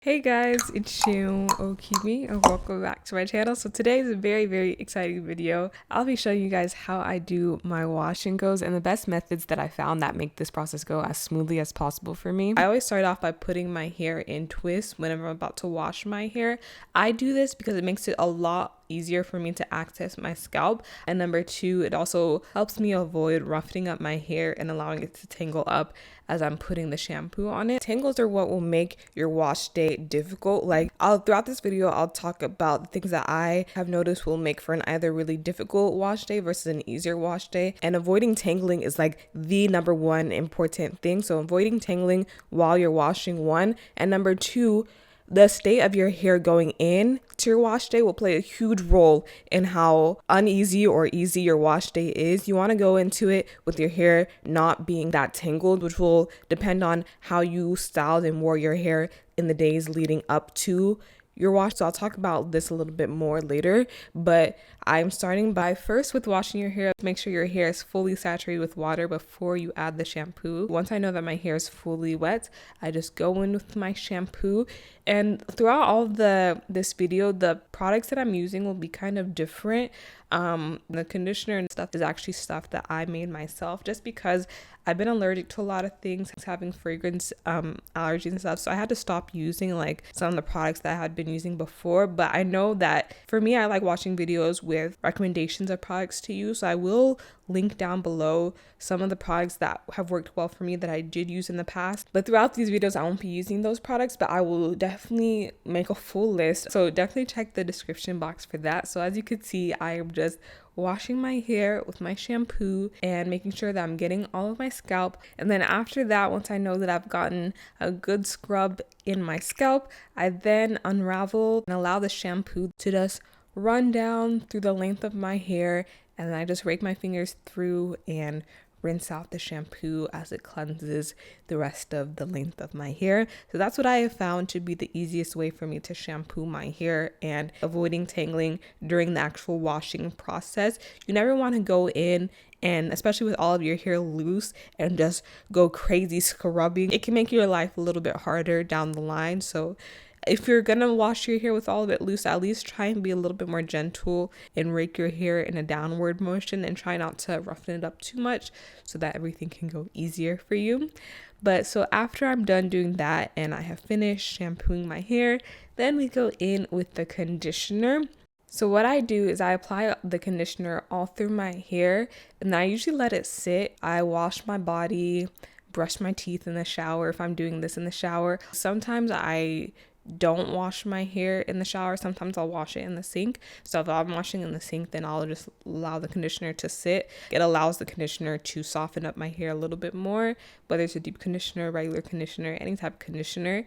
Hey guys, it's Shampoo Okimi and welcome back to my channel. So today is a very exciting video. I'll be showing you guys how I do my wash and goes and the best methods that I found that make this process go as smoothly as possible for me. I always start off by putting my hair in twists whenever I'm about to wash my hair. I do this because it makes it a lot easier for me to access my scalp, and number two, it also helps me avoid roughening up my hair and allowing it to tangle up as I'm putting the shampoo on it. Tangles are what will make your wash day difficult. Throughout this video, I'll talk about the things that I have noticed will make for an either really difficult wash day versus an easier wash day. And avoiding tangling is like the number one important thing. So avoiding tangling while you're washing, one, and number two, the state of your hair going in to your wash day will play a huge role in how uneasy or easy your wash day is. You want to go into it with your hair not being that tangled, which will depend on how you styled and wore your hair in the days leading up to your wash. So I'll talk about this a little bit more later, but I'm starting by first with washing your hair. Make sure your hair is fully saturated with water before you add the shampoo. Once I know that my hair is fully wet, I just go in with my shampoo. And throughout all of this video, the products that I'm using will be kind of different. The conditioner and stuff is actually stuff that I made myself just because I've been allergic to a lot of things, having fragrance allergies and stuff. So I had to stop using like some of the products that I had been using before. But I know that for me, I like watching videos with recommendations of products to use. So I will link down below some of the products that have worked well for me that I did use in the past. But throughout these videos, I won't be using those products, but I will definitely make a full list. So definitely check the description box for that. So as you can see, I am just washing my hair with my shampoo and making sure that I'm getting all of my scalp. And then after that, once I know that I've gotten a good scrub in my scalp, I then unravel and allow the shampoo to just run down through the length of my hair, and then I just rake my fingers through and rinse out the shampoo as it cleanses the rest of the length of my hair. So that's what I have found to be the easiest way for me to shampoo my hair and avoiding tangling during the actual washing process. You never want to go in and especially with all of your hair loose and just go crazy scrubbing. It can make your life a little bit harder down the line. So if you're gonna wash your hair with all of it loose, at least try and be a little bit more gentle and rake your hair in a downward motion and try not to roughen it up too much so that everything can go easier for you. But so after I'm done doing that and I have finished shampooing my hair, then we go in with the conditioner. So what I do is I apply the conditioner all through my hair and I usually let it sit. I wash my body, brush my teeth in the shower if I'm doing this in the shower. Sometimes I don't wash my hair in the shower. Sometimes I'll wash it in the sink. So if I'm washing in the sink, then I'll just allow the conditioner to sit. It allows the conditioner to soften up my hair a little bit more, whether it's a deep conditioner, regular conditioner, any type of conditioner.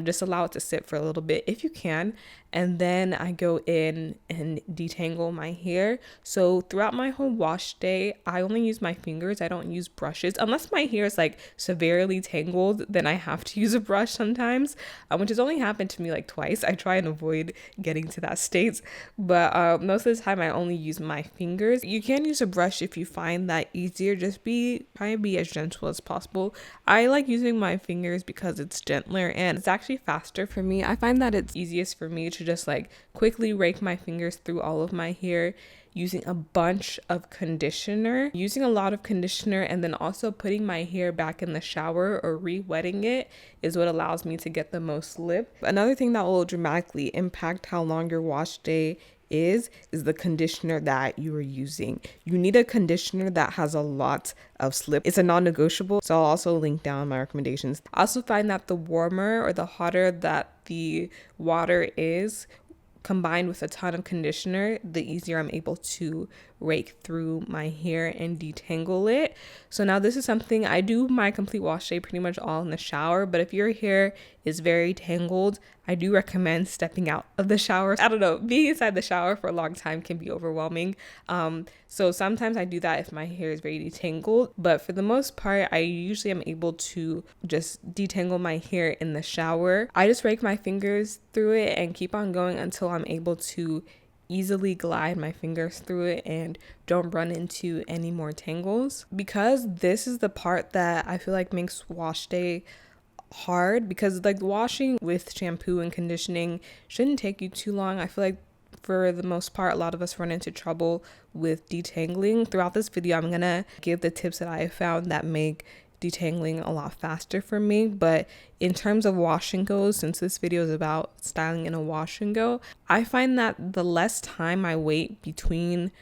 Just allow it to sit for a little bit if you can. And then I go in and detangle my hair. So throughout my whole wash day, I only use my fingers. I don't use brushes. Unless my hair is like severely tangled, then I have to use a brush sometimes, which has only happened to me like twice. I try and avoid getting to that state, but most of the time I only use my fingers. You can use a brush if you find that easier. Just try and be as gentle as possible. I like using my fingers because it's gentler and it's actually faster for me. I find that it's easiest for me to just like quickly rake my fingers through all of my hair using a bunch of conditioner, using a lot of conditioner, and then also putting my hair back in the shower or re-wetting it is what allows me to get the most slip. Another thing that will dramatically impact how long your wash day is the conditioner that you are using. You need a conditioner that has a lot of slip. It's a non-negotiable. So I'll also link down my recommendations. I also find that the warmer or the hotter that the water is, combined with a ton of conditioner, the easier I'm able to rake through my hair and detangle it. So now this is something I do my complete wash day pretty much all in the shower, but if your hair is very tangled, I do recommend stepping out of the shower. I don't know, being inside the shower for a long time can be overwhelming. So sometimes I do that if my hair is very detangled, but for the most part, I usually am able to just detangle my hair in the shower. I just rake my fingers through it and keep on going until I'm able to easily glide my fingers through it and don't run into any more tangles. Because this is the part that I feel like makes wash day hard because like washing with shampoo and conditioning shouldn't take you too long. I feel like for the most part, a lot of us run into trouble with detangling. Throughout this video, I'm gonna give the tips that I have found that make detangling a lot faster for me. But in terms of wash and goes, since this video is about styling in a wash and go, I find that the less time I wait between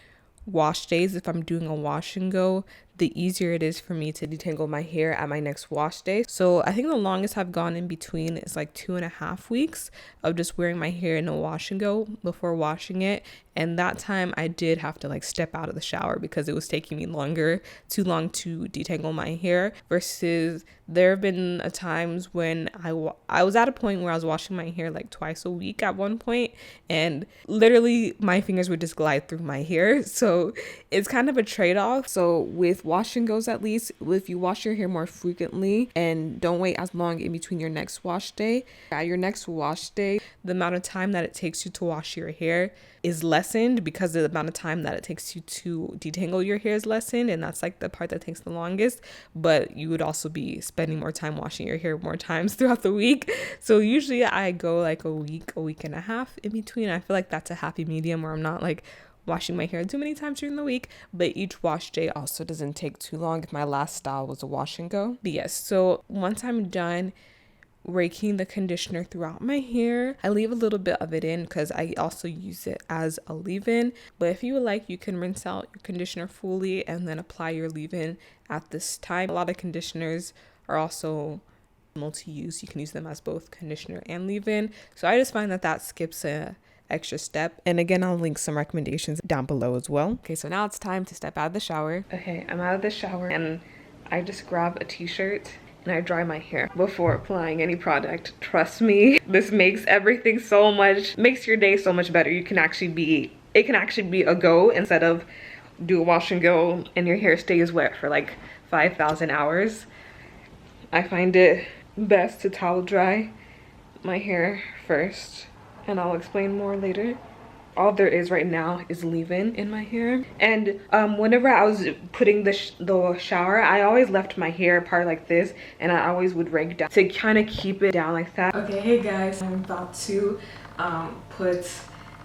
wash days, if I'm doing a wash and go, the easier it is for me to detangle my hair at my next wash day. So I think the longest I've gone in between is like 2.5 weeks of just wearing my hair in a wash and go before washing it. And that time I did have to like step out of the shower because it was taking me too long to detangle my hair, versus there have been times when I was at a point where I was washing my hair like twice a week at one point, and literally my fingers would just glide through my hair. So it's kind of a trade-off. So with wash and goes, at least if you wash your hair more frequently and don't wait as long in between your next wash day, at your next wash day, the amount of time that it takes you to wash your hair is lessened because the amount of time that it takes you to detangle your hair is lessened, and that's like the part that takes the longest. But you would also be spending more time washing your hair more times throughout the week. So usually I go like a week and a half in between. I feel like that's a happy medium where I'm not like washing my hair too many times during the week, but each wash day also doesn't take too long if my last style was a wash and go. But yes, so once I'm done raking the conditioner throughout my hair, I leave a little bit of it in because I also use it as a leave-in. But if you would like, you can rinse out your conditioner fully and then apply your leave-in at this time. A lot of conditioners are also multi-use. You can use them as both conditioner and leave-in. So I just find that skips a extra step. And again, I'll link some recommendations down below as well. Okay, so now it's time to step out of the shower. Okay, I'm out of the shower and I just grab a t-shirt and I dry my hair before applying any product. Trust me, this makes makes your day so much better. It can actually be a go instead of do a wash and go and your hair stays wet for like 5,000 hours. I find it best to towel dry my hair first, and I'll explain more later. All there is right now is leave-in in my hair. And whenever I was putting the shower, I always left my hair part like this, and I always would rake down to kind of keep it down like that. Okay, hey guys, I'm about to put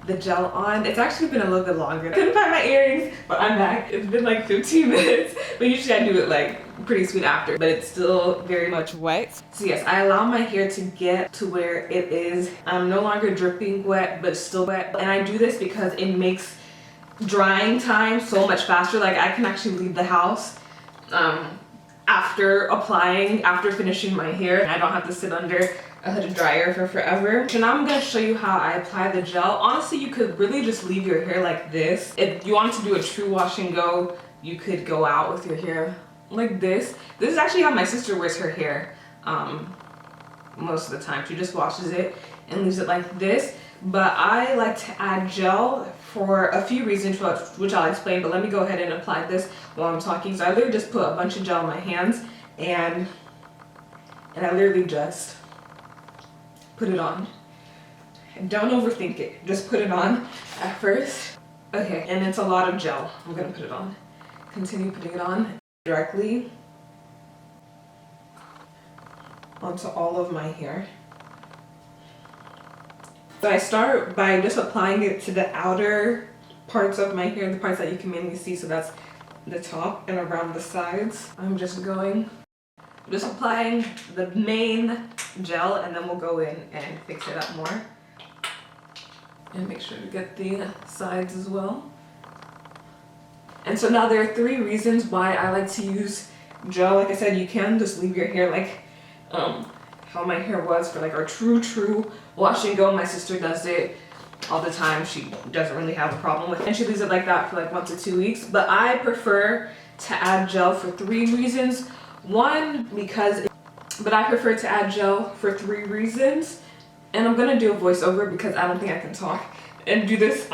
the gel on. It's actually been a little bit longer. I couldn't find my earrings, but I'm back. It's been like 15 minutes, but usually I do it like pretty soon after, but it's still very much wet. So yes, I allow my hair to get to where it is no longer dripping wet, but still wet. And I do this because it makes drying time so much faster. Like I can actually leave the house after finishing my hair, and I don't have to sit under a hooded dryer for forever. So now I'm gonna show you how I apply the gel. Honestly, you could really just leave your hair like this. If you want to do a true wash and go, you could go out with your hair like this. This is actually how my sister wears her hair most of the time. She just washes it and leaves it like this. But I like to add gel for a few reasons, which I'll explain, but let me go ahead and apply this while I'm talking. So I literally just put a bunch of gel in my hands and I literally just put it on. And don't overthink it, just put it on at first. Okay, and it's a lot of gel. I'm gonna put it on. Continue putting it on directly onto all of my hair. So I start by just applying it to the outer parts of my hair, the parts that you can mainly see, so that's the top and around the sides. I'm just applying the main gel, and then we'll go in and fix it up more. And make sure to get the sides as well. And so now there are 3 reasons why I like to use gel. Like I said, you can just leave your hair like how my hair was for like our true wash and go. My sister does it all the time. She doesn't really have a problem with it, and she leaves it like that for like 1 to 2 weeks. But I prefer to add gel for 3 reasons. I prefer to add gel for 3 reasons. And I'm gonna do a voiceover because I don't think I can talk and do this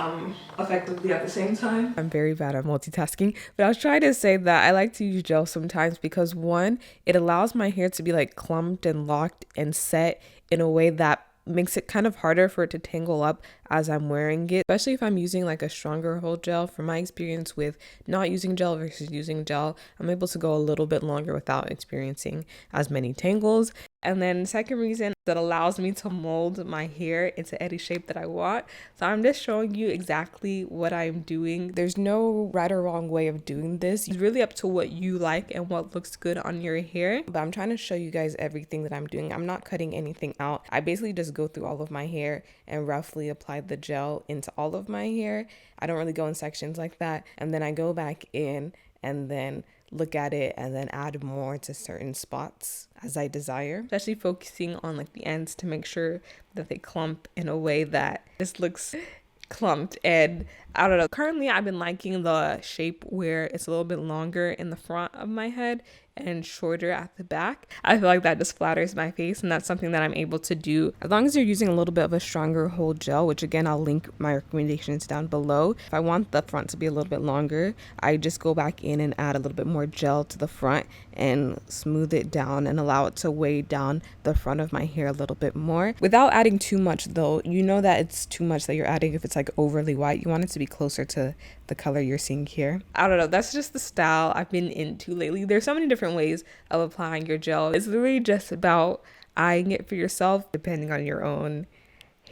effectively at the same time. I'm very bad at multitasking, but I was trying to say that I like to use gel sometimes because 1, it allows my hair to be like clumped and locked and set in a way that makes it kind of harder for it to tangle up as I'm wearing it, especially if I'm using like a stronger hold gel. From my experience with not using gel versus using gel, I'm able to go a little bit longer without experiencing as many tangles. And then second reason that allows me to mold my hair into any shape that I want. So I'm just showing you exactly what I'm doing. There's no right or wrong way of doing this. It's really up to what you like and what looks good on your hair. But I'm trying to show you guys everything that I'm doing. I'm not cutting anything out. I basically just go through all of my hair and roughly apply the gel into all of my hair. I don't really go in sections like that. And then I go back in and then look at it and then add more to certain spots as I desire, especially focusing on like the ends to make sure that they clump in a way that this looks clumped. And I don't know, currently I've been liking the shape where it's a little bit longer in the front of my head and shorter at the back. I feel like that just flatters my face, and that's something that I'm able to do as long as you're using a little bit of a stronger hold gel, which again I'll link my recommendations down below. If I want the front to be a little bit longer, I just go back in and add a little bit more gel to the front and smooth it down and allow it to weigh down the front of my hair a little bit more without adding too much though. You know that it's too much that you're adding if it's like overly white. You want it to be closer to the color you're seeing here. I don't know, that's just the style I've been into lately. There's so many different ways of applying your gel. It's literally just about eyeing it for yourself depending on your own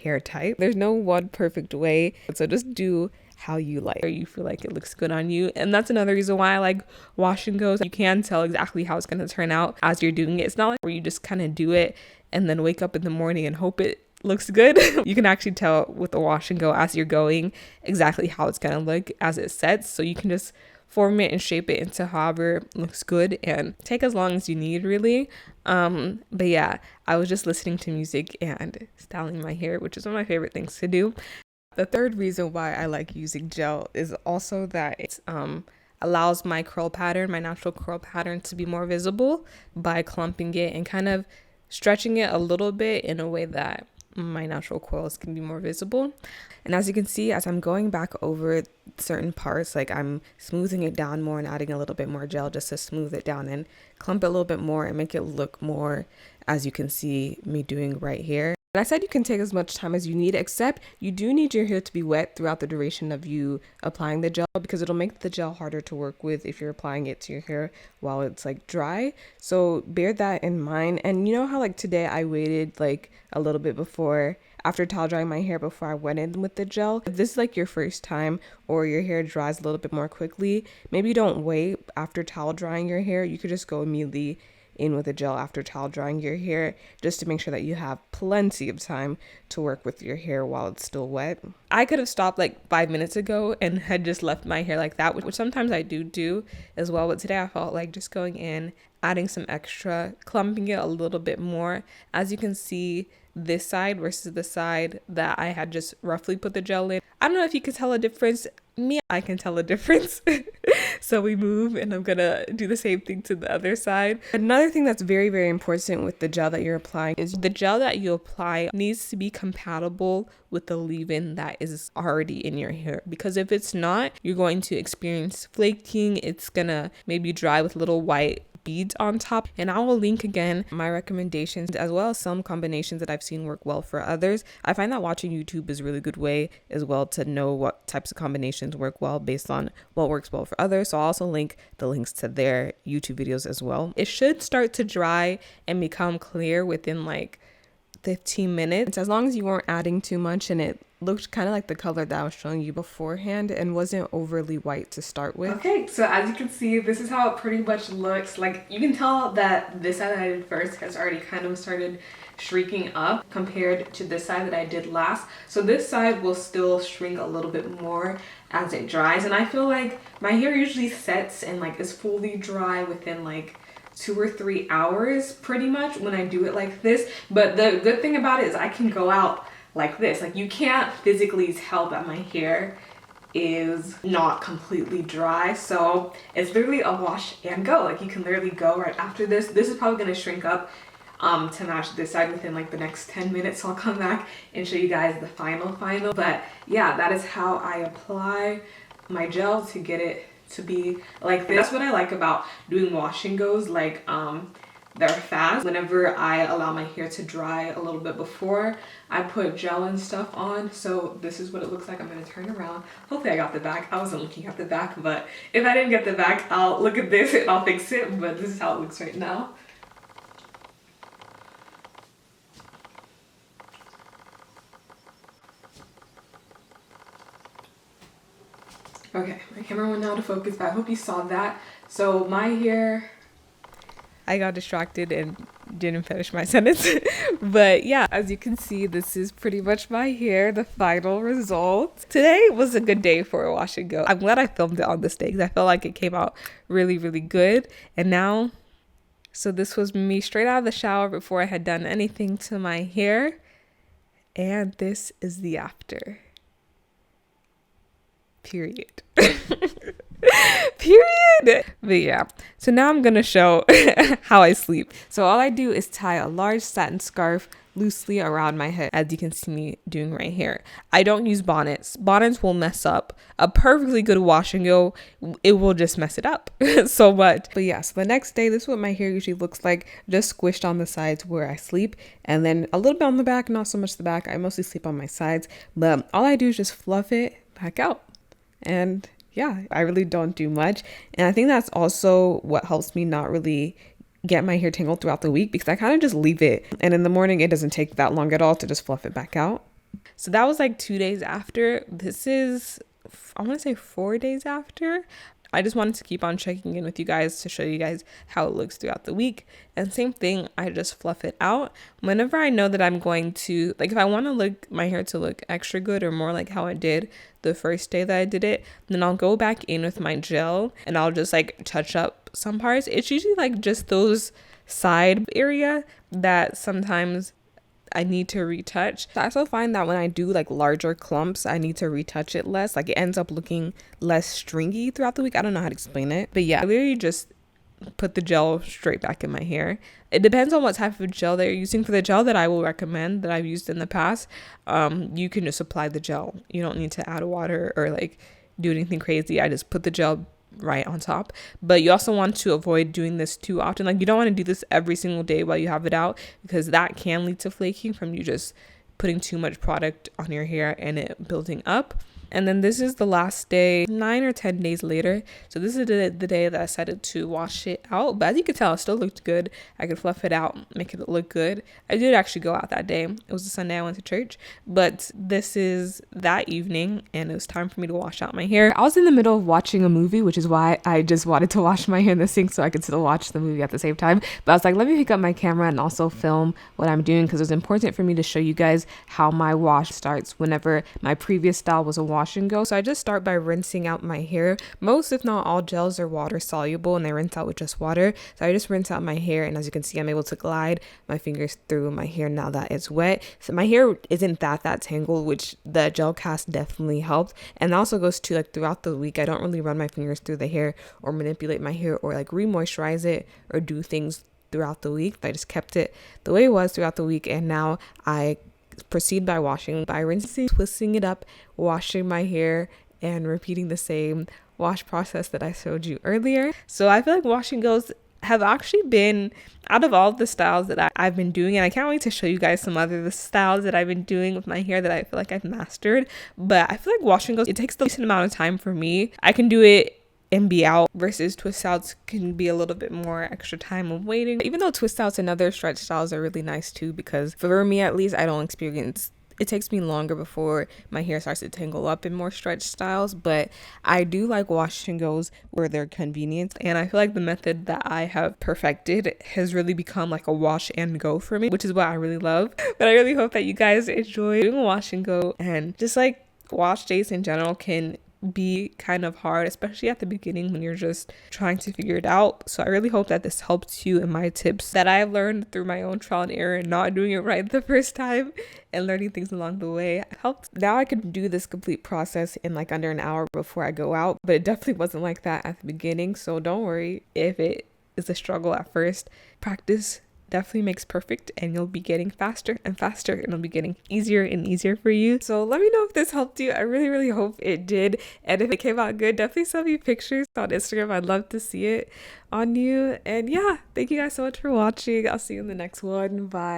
hair type. There's no one perfect way, so just do how you like, or you feel like it looks good on you. And that's another reason why I like wash and goes. You can tell exactly how it's going to turn out as you're doing it. It's not like where you just kind of do it and then wake up in the morning and hope it looks good. You can actually tell with the wash and go as you're going exactly how it's going to look as it sets. So you can just form it and shape it into however looks good and take as long as you need, really. But yeah, I was just listening to music and styling my hair, which is one of my favorite things to do. The third reason why I like using gel is also that it allows my curl pattern, my natural curl pattern, to be more visible by clumping it and kind of stretching it a little bit in a way that my natural coils can be more visible. And as you can see, as I'm going back over certain parts, like I'm smoothing it down more and adding a little bit more gel just to smooth it down and clump it a little bit more and make it look more, as you can see me doing right here. And I said you can take as much time as you need, except you do need your hair to be wet throughout the duration of you applying the gel, because it'll make the gel harder to work with if you're applying it to your hair while it's like dry. So bear that in mind. And you know how like today I waited like a little bit before, after towel drying my hair, before I went in with the gel? If this is like your first time or your hair dries a little bit more quickly, maybe don't wait after towel drying your hair. You could just go immediately in with a gel after towel drying your hair, just to make sure that you have plenty of time to work with your hair while it's still wet. I could have stopped like 5 minutes ago and had just left my hair like that, which sometimes I do as well, but today I felt like just going in, adding some extra, clumping it a little bit more. As you can see, this side versus the side that I had just roughly put the gel in. I don't know if you can tell a difference. Me, I can tell a difference. So we move and I'm gonna do the same thing to the other side. Another thing that's very, very important with the gel that you're applying is the gel that you apply needs to be compatible with the leave-in that is already in your hair. Because if it's not, you're going to experience flaking. It's gonna maybe dry with little white beads on top. And I will link again my recommendations as well as some combinations that I've seen work well for others. I find that watching YouTube is a really good way as well to know what types of combinations work well based on what works well for others. So I'll also link the links to their YouTube videos as well. It should start to dry and become clear within like 15 minutes, as long as you weren't adding too much and it looked kind of like the color that I was showing you beforehand and wasn't overly white to start with. Okay, so as you can see, this is how it pretty much looks. Like you can tell that this side that I did first has already kind of started shrinking up compared to this side that I did last. So this side will still shrink a little bit more as it dries. And I feel like my hair usually sets and like is fully dry within like 2 or 3 hours pretty much when I do it like this. But the good thing about it is I can go out like this. Like you can't physically tell that my hair is not completely dry. So it's literally a wash and go. Like you can literally go right after this. This is probably going to shrink up to match this side within like the next 10 minutes. So I'll come back and show you guys the final. But yeah, that is how I apply my gel to get it to be like this. That's what I like about doing wash and goes. Like they're fast. Whenever I allow my hair to dry a little bit before, I put gel and stuff on. So this is what it looks like. I'm gonna turn around. Hopefully I got the back. I wasn't looking at the back, but if I didn't get the back, I'll look at this and I'll fix it. But this is how it looks right now. Okay, my camera went out of focus, but I hope you saw that. So my hair, I got distracted and didn't finish my sentence. But yeah, as you can see, this is pretty much my hair, the final result. Today was a good day for a wash and go. I'm glad I filmed it on this day because I felt like it came out really, really good. And now, so this was me straight out of the shower before I had done anything to my hair. And this is the after. Period. Period. But yeah, so now I'm gonna show how I sleep. So all I do is tie a large satin scarf loosely around my head, as you can see me doing right here. I don't use bonnets. Bonnets will mess up a perfectly good wash and go. It will just mess it up so much. But yeah, so the next day, this is what my hair usually looks like, just squished on the sides where I sleep, and then a little bit on the back, not so much the back. I mostly sleep on my sides, but all I do is just fluff it back out. And yeah, I really don't do much. And I think that's also what helps me not really get my hair tangled throughout the week, because I kind of just leave it. And in the morning, it doesn't take that long at all to just fluff it back out. So that was like 2 days after. This is, I want to say 4 days after. I just wanted to keep on checking in with you guys to show you guys how it looks throughout the week. And same thing, I just fluff it out. Whenever I know that I'm going to, like if I want to look, my hair to look extra good or more like how it did the first day that I did it, then I'll go back in with my gel and I'll just like touch up some parts. It's usually like just those side area that sometimes I need to retouch. I also find that when I do like larger clumps, I need to retouch it less. Like it ends up looking less stringy throughout the week. I don't know how to explain it. But yeah, I literally just put the gel straight back in my hair. It depends on what type of gel that you're using. For the gel that I will recommend that I've used in the past, you can just apply the gel. You don't need to add water or like do anything crazy. I just put the gel right on top. But you also want to avoid doing this too often. Like you don't want to do this every single day while you have it out, because that can lead to flaking from you just putting too much product on your hair and it building up. And then this is the last day, 9 or 10 days later. So this is the day that I decided to wash it out. But as you can tell, it still looked good. I could fluff it out, make it look good. I did actually go out that day. It was a Sunday I went to church. But this is that evening and it was time for me to wash out my hair. I was in the middle of watching a movie, which is why I just wanted to wash my hair in the sink so I could still watch the movie at the same time. But I was like, let me pick up my camera and also film what I'm doing, because it's important for me to show you guys how my wash starts. Whenever my previous style was a wash and go. So I just start by rinsing out my hair. Most, if not all, gels are water soluble and they rinse out with just water. So I just rinse out my hair, and as you can see, I'm able to glide my fingers through my hair now that it's wet. So my hair isn't that tangled, which the gel cast definitely helped. And that also goes to like throughout the week, I don't really run my fingers through the hair or manipulate my hair or like re-moisturize it or do things throughout the week. I just kept it the way it was throughout the week, and now I proceed by washing, by rinsing, twisting it up, washing my hair, and repeating the same wash process that I showed you earlier. So I feel like wash and goes have actually been, out of all the styles that I've been doing, and I can't wait to show you guys some other styles that I've been doing with my hair that I feel like I've mastered. But I feel like wash and goes, it takes the decent amount of time for me. I can do it and be out, versus twist outs can be a little bit more extra time of waiting. Even though twist outs and other stretch styles are really nice too, because for me at least, I don't experience, it takes me longer before my hair starts to tangle up in more stretch styles. But I do like wash and goes where they're convenient, and I feel like the method that I have perfected has really become like a wash and go for me, which is what I really love. But I really hope that you guys enjoy doing a wash and go, and just like wash days in general can be kind of hard, especially at the beginning when you're just trying to figure it out. So I really hope that this helps you in my tips that I've learned through my own trial and error and not doing it right the first time and learning things along the way. It helped. Now I can do this complete process in like under an hour before I go out, but it definitely wasn't like that at the beginning. So don't worry if it is a struggle at first. Practice definitely makes perfect, and you'll be getting faster and faster, and it'll be getting easier and easier for you. So let me know if this helped you. I really, really hope it did. And if it came out good, definitely send me pictures on Instagram. I'd love to see it on you. And yeah, thank you guys so much for watching. I'll see you in the next one. Bye.